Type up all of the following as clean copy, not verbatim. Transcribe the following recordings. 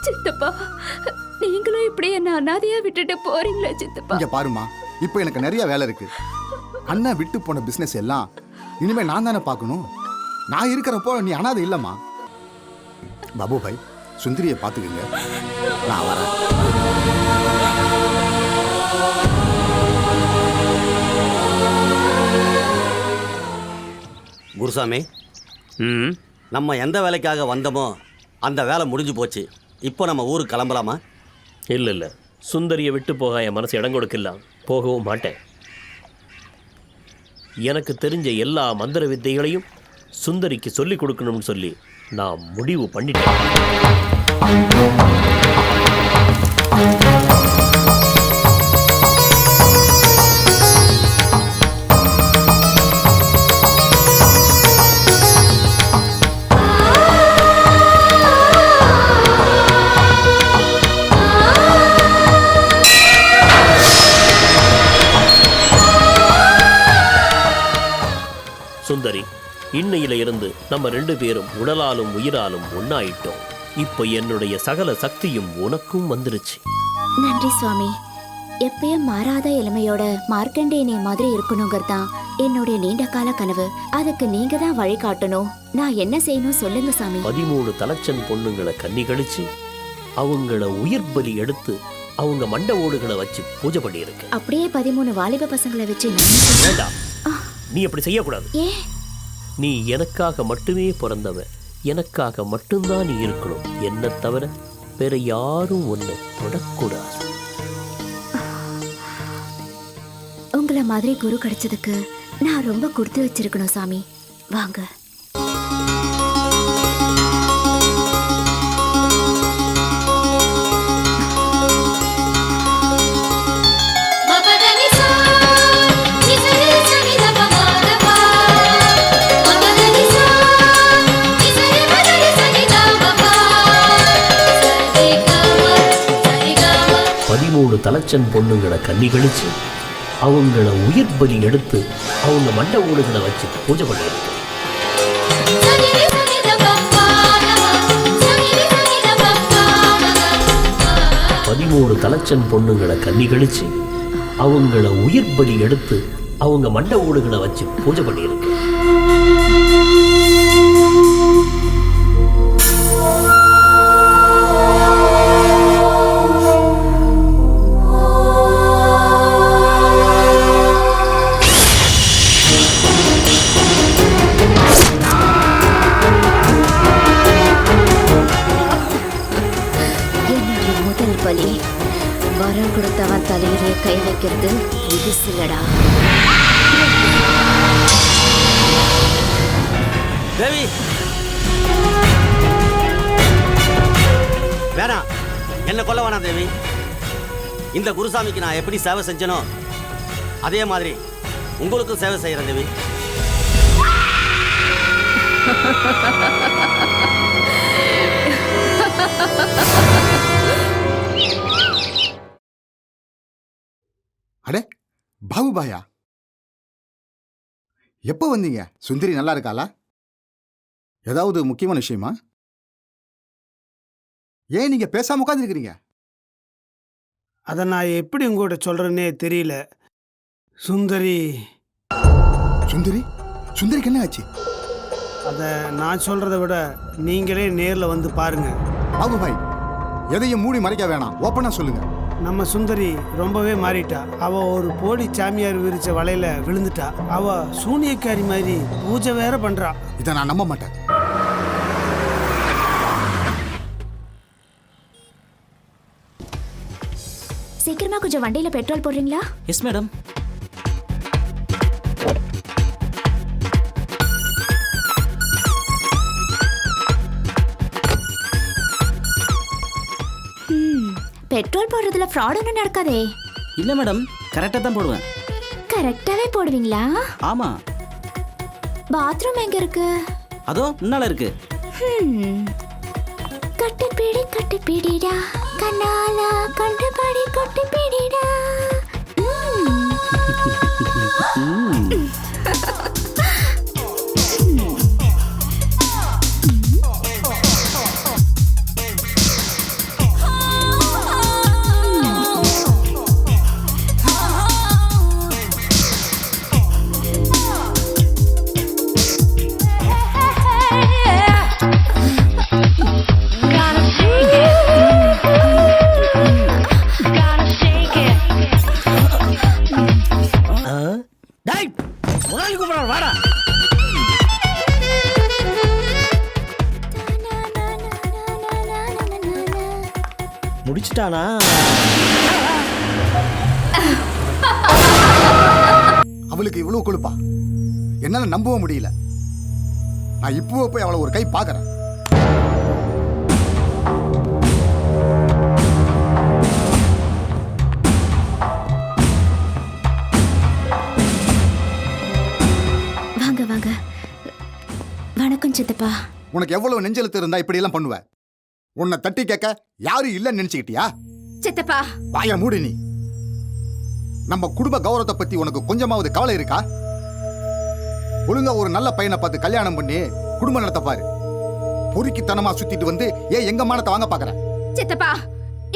சித்தப்பா, நீங்களும் இப்படி என்ன அனாதையா விட்டுட்டு போறீங்களா சித்தப்பா? இங்க பாருமா, இப்போ எனக்கு நிறைய வேலை இருக்கு. அண்ணன் விட்டு போன பிசினஸ் எல்லாம் இனிமே நான் தானே பார்க்கணும். நான் இருக்கிறப்போ நீ அனாதை இல்லம்மா. பாபு பாய், சுந்தரியை பார்த்துக்கங்க, நான் வரேன். குருசாமி, நம்ம எந்த வேலைக்காக வந்தோமோ அந்த வேலை முடிஞ்சு போச்சு. இப்போ நம்ம ஊருக்கு கிளம்பலாமா? இல்லை இல்லை, சுந்தரியை விட்டு போக என் மனசு இடம் கொடுக்கலாம். போகவும் மாட்டேன். எனக்கு தெரிஞ்ச எல்லா மந்திர வித்தைகளையும் சுந்தரிக்கு சொல்லிக் கொடுக்கணும்னு சொல்லி நான் முடிவு பண்ணிட்டேன். சுந்தரி, இன்னையில இருந்து நம்ம 2 பேரும் உடலாலும் உயிராலும் ஒன்னாயிட்டோம். இப்போ என்னுடைய சகல சக்தியும் உனக்கும் வந்துருச்சு. நன்றி சுவாமி. எப்பயும் மாறாத இளமையோட மார்க்கண்டேயனை மாதிரி இருக்கணுங்கிறதான் என்னுடைய நீண்ட கால கனவு. அதுக்கு நீங்க தான் வழி காட்டணும். நான் என்ன செய்யணும் சொல்லுங்க சாமி. 13 தலைச்சன் பொண்ணுங்களை கன்னி கழிச்சு அவங்கள உயிர் பலி எடுத்து அவங்க மண்ட ஓடுகளை வச்சு பூஜை பண்ணியிருக்கு. அப்படியே 13 வாலிப பசங்களை வச்சு வேண்டாம், நீ அப்படி செய்யக்கூடாது. நீ எனக்காக மட்டுமே பிறந்தவ. எனக்காக மட்டும்தான் நீ இருக்கணும். என்ன தவிர வேற யாரும் ஒன்று தொடக்கூடாது. உங்களை மாதிரி குரு கிடைச்சதுக்கு நான் ரொம்ப கொடுத்து வச்சிருக்கணும் சாமி. வாங்க. தலைச்சன் பொண்ணுங்களை கன்னி கழிச்சு அவங்கள உயிர் பலி எடுத்து அவங்க மண்ட ஓடுகளை வச்சு பூஜை பண்ணியிருக்கு. 13 தலைச்சன் பொண்ணுங்களை கன்னி கழிச்சு அவங்கள உயிர் பலி எடுத்து அவங்க மண்ட ஓடுகளை வச்சு பூஜை பண்ணியிருக்கு. வரம் கொடுத்தவன் தலையிலே கை வைக்கிறது புதுசுலடா. தேவி, வேணாம், என்ன கொல்ல வேணாம் தேவி. இந்த குருசாமிக்கு நான் எப்படி சேவை செஞ்சனோ அதே மாதிரி உங்களுக்கும் சேவை செய்யறேன் தேவி. அடே பாபுபாயா, எப்போ வந்தீங்க? சுந்தரி நல்லா இருக்காளா? ஏதாவது முக்கியமான விஷயமா? ஏன் நீங்க பேசாம உட்காந்துருக்கிறீங்க? அதை நான் எப்படி உங்கள்கிட்ட சொல்றேன்னே தெரியல. சுந்தரி சுந்தரி சுந்தரிக்கு என்ன ஆச்சு? அதை நான் சொல்றதை விட நீங்களே நேரில் வந்து பாருங்க. பாபுபாய், எதையும் மூடி மறைக்க வேணாம், ஓப்பனா சொல்லுங்க. நம்ம சுந்தரி ரொம்பவே மாறிட்டா. அவ ஒரு போலி சாமியார் விரிச்ச வலையில விழுந்துட்டா. அவ சூனியக்காரி மாதிரி பூஜை வேற பண்றா. இதை நான் நம்ப மாட்டேன். சீக்கிரமா கொஞ்சம் வண்டியில பெட்ரோல் போடுறீங்களா? Yes madam. பெட்ரோல் போடுறதுல ஃப்ராட் ஒன்றும் நடக்காதே. இல்ல மேடம், கரெக்டா தான் போடுவேன். கரெக்டாவே போடுவீங்களா? ஆமா. பாத்ரூம் எங்க இருக்கு? அதோ முன்னால இருக்கு. கட்டு பிடிடா கண்ணாலா கண்டுபடி கொட்டு பிடிடா. முடிச்சிட்டானா? அவளுக்கு இவ்வளவு கொழுப்பா? என்னால நம்பவும் முடியல. நான் இப்போ போய் அவளை ஒரு கை பார்க்கறேன். வாங்க வாங்க. வணக்கம் சித்தப்பா. உனக்கு எவ்வளவு நெஞ்செழுத்து இருந்தா இப்படி எல்லாம் பண்ணுவ? உன்னை தட்டி கேட்க யாரும் இல்லைன்னு நினைச்சுக்கிட்டியா? சித்தப்பா வாய மூடு நீ. நம்ம குடும்ப கௌரவத்தை பத்தி உனக்கு கொஞ்சமாவது கவலை இருக்கா? ஒழுங்கா ஒரு நல்ல பையனை பார்த்து கல்யாணம் பண்ணி குடும்பம் நடத்த பாரு. பொறுக்கித்தனமா சுத்திட்டு வந்து ஏன் எங்க மானத்தை வாங்க பாக்குற? சித்தப்பா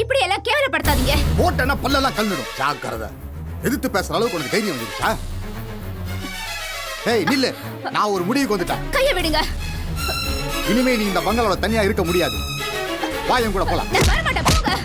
இப்படி எல்லாம் கேவலப்படுத்தாதீங்க. போட்டனா பல்லெல்லாம் கல்லிடும். ஜாக்கிரதை. எதிர்த்து பேசுற அளவுக்கு உனக்கு தைரியம் வந்துருச்சா? ஏய் நில்லு. நான் ஒரு முடிவுக்கு வந்துட்டேன். கையை விடுங்க. இனிமே நீ இந்த பங்களோட தனியா இருக்க முடியாது. வா என் கூட போலாம். நான் வர மாட்டேன், போங்க.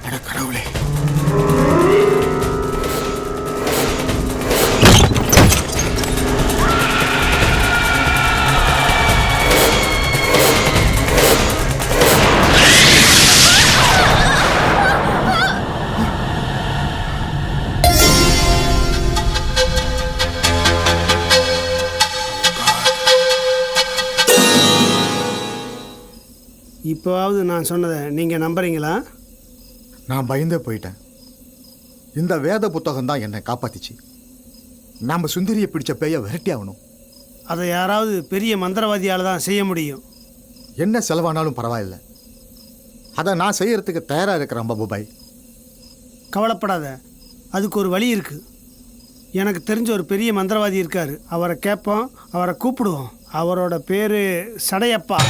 அட கடவுளே. இப்போவாவது நான் சொன்னதை நீங்கள் நம்புறீங்களா? நான் பயந்தே போயிட்டேன். இந்த வேத புத்தகம் தான் என்னை காப்பாத்திச்சு. நாம சுந்தரியை பிடிச்ச பேய விரட்டி ஆகணும். அதை யாராவது பெரிய மந்திரவாதியால் தான் செய்ய முடியும். என்ன செலவானாலும் பரவாயில்லை. அதை நான் செய்யறதுக்கு தயாரா இருக்கிறேன் பாபுபாய். கவலைப்படாத, அதுக்கு ஒரு வழி இருக்குது. எனக்கு தெரிஞ்ச ஒரு பெரிய மந்திரவாதி இருக்கார். அவரை கேட்போம், அவரை கூப்பிடுவோம். அவரோட பேர் சடையப்பா.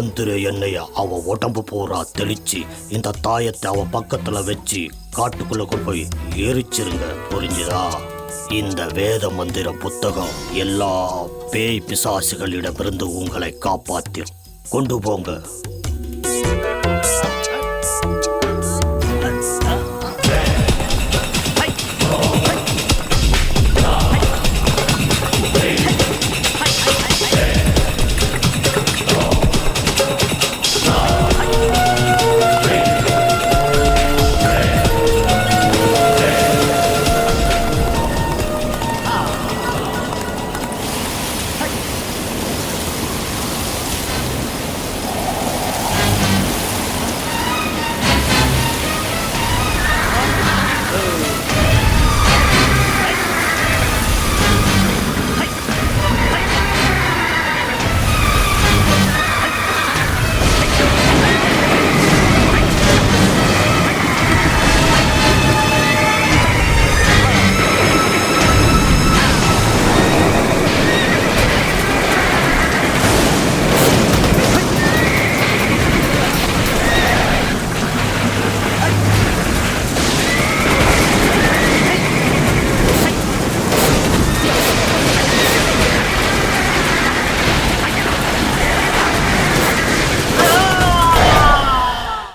மந்திர எண்ணெய அவ உடம்பு பூரா தெளிச்சு இந்த தாயத்தை அவ பக்கத்துல வச்சு காட்டுக்குள்ள கொண்டு போய் எரிச்சிருங்க, புரிஞ்சுதா? இந்த வேத மந்திர புத்தகம் எல்லா பேய் பிசாசுகளிடமிருந்து உங்களை காப்பாத்திரும். கொண்டு போங்க.